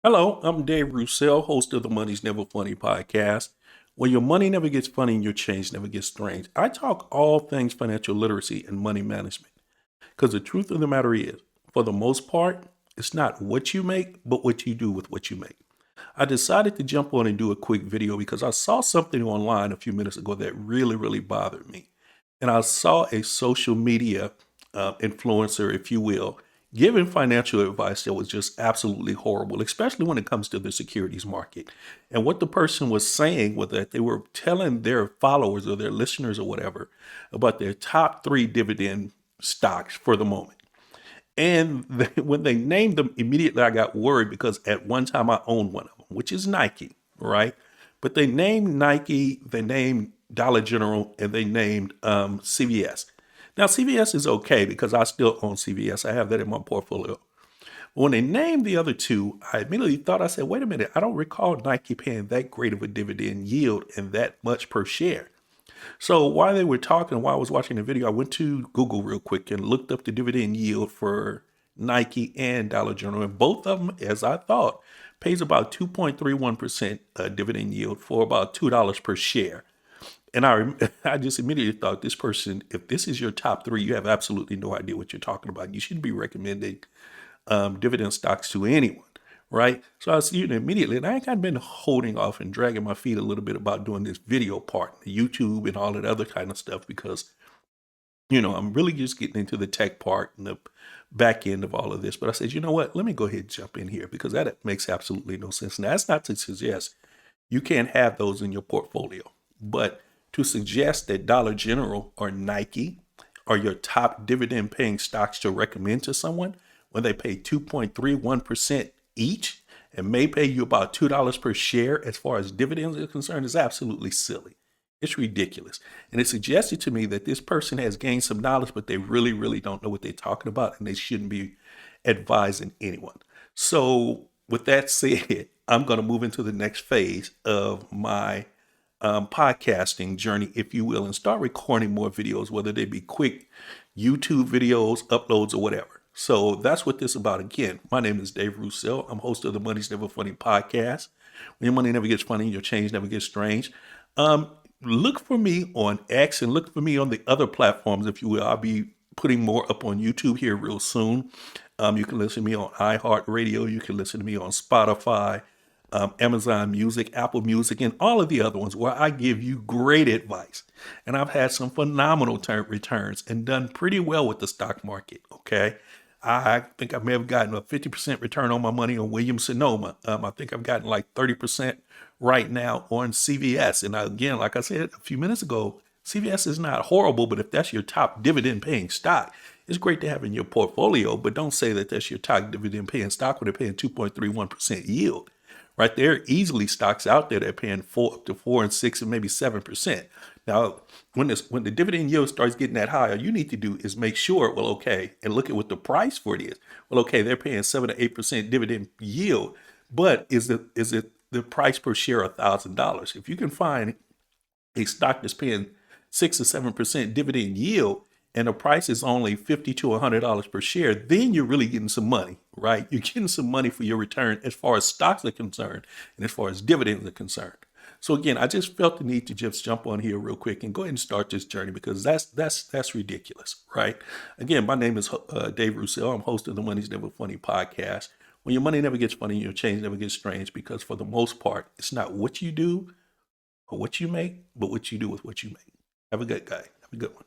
Hello, I'm Dave Roussel, host of the Money's Never Funny podcast. When your money never gets funny and your change never gets strange, I talk all things financial literacy and money management. Because the truth of the matter is, for the most part, it's not what you make, but what you do with what you make. I decided to jump on and do a quick video because I saw something online a few minutes ago that really bothered me. And I saw a social media influencer, if you will, giving financial advice that was just absolutely horrible, especially when it comes to the securities market. And what the person was saying was that they were telling their followers or their listeners or whatever about their top three dividend stocks for the moment. And when they named them, immediately I got worried because at one time I owned one of them, which is Nike, right? But they named Nike, they named Dollar General, and they named CVS. Now, CVS is okay because I still own CVS. I have that in my portfolio. When they named the other two, I immediately thought, I said, wait a minute, I don't recall Nike paying that great of a dividend yield and that much per share. So while they were talking, while I was watching the video, I went to Google real quick and looked up the dividend yield for Nike and Dollar General. And both of them, as I thought, pays about 2.31% dividend yield for about $2 per share. And I just immediately thought, this person, if this is your top three, you have absolutely no idea what you're talking about. You shouldn't be recommending dividend stocks to anyone, right? So I was immediately, and I kind of been holding off and dragging my feet a little bit about doing this video part, the YouTube and all that other kind of stuff, because, I'm really just getting into the tech part and the back end of all of this. But I said, you know what? Let me go ahead and jump in here because that makes absolutely no sense. And that's not to suggest you can't have those in your portfolio, but to suggest that Dollar General or Nike are your top dividend paying stocks to recommend to someone when they pay 2.31% each and may pay you about $2 per share as far as dividends are concerned is absolutely silly. It's ridiculous. And it suggested to me that this person has gained some knowledge, but they really don't know what they're talking about, and they shouldn't be advising anyone. So with that said, I'm going to move into the next phase of my podcasting journey, if you will, and start recording more videos, whether they be quick YouTube videos, uploads, or whatever. So that's what this is about. Again, my name is Dave Roussel. I'm host of the Money's Never Funny podcast. When your money never gets funny, your change never gets strange. Look for me on X and look for me on the other platforms, if you will. I'll be putting more up on YouTube here real soon. You can listen to me on iHeartRadio. You can listen to me on Spotify, Amazon Music, Apple Music, and all of the other ones where I give you great advice. And I've had some phenomenal returns and done pretty well with the stock market. Okay. I think I may have gotten a 50% return on my money on Williams Sonoma. I think I've gotten like 30% right now on CVS. And again, like I said a few minutes ago, CVS is not horrible, but if that's your top dividend paying stock, it's great to have in your portfolio, but don't say that that's your top dividend paying stock when they're paying 2.31% yield. Right, there are easily stocks out there that are paying up to 4 and 6 and maybe 7%. Now, when the dividend yield starts getting that high, all you need to do is make sure, well, okay, and look at what the price for it is. Well, okay, they're paying 7 to 8% dividend yield, but is it the price per share $1,000? If you can find a stock that's paying 6 or 7% dividend yield, and the price is only $50 to $100 per share, then you're really getting some money, right? You're getting some money for your return as far as stocks are concerned and as far as dividends are concerned. So again, I just felt the need to just jump on here real quick and go ahead and start this journey because that's ridiculous, right? Again, my name is Dave Roussel. I'm host of the Money's Never Funny podcast. When your money never gets funny, your change never gets strange because for the most part, it's not what you do or what you make, but what you do with what you make. Have a good guy. Have a good one.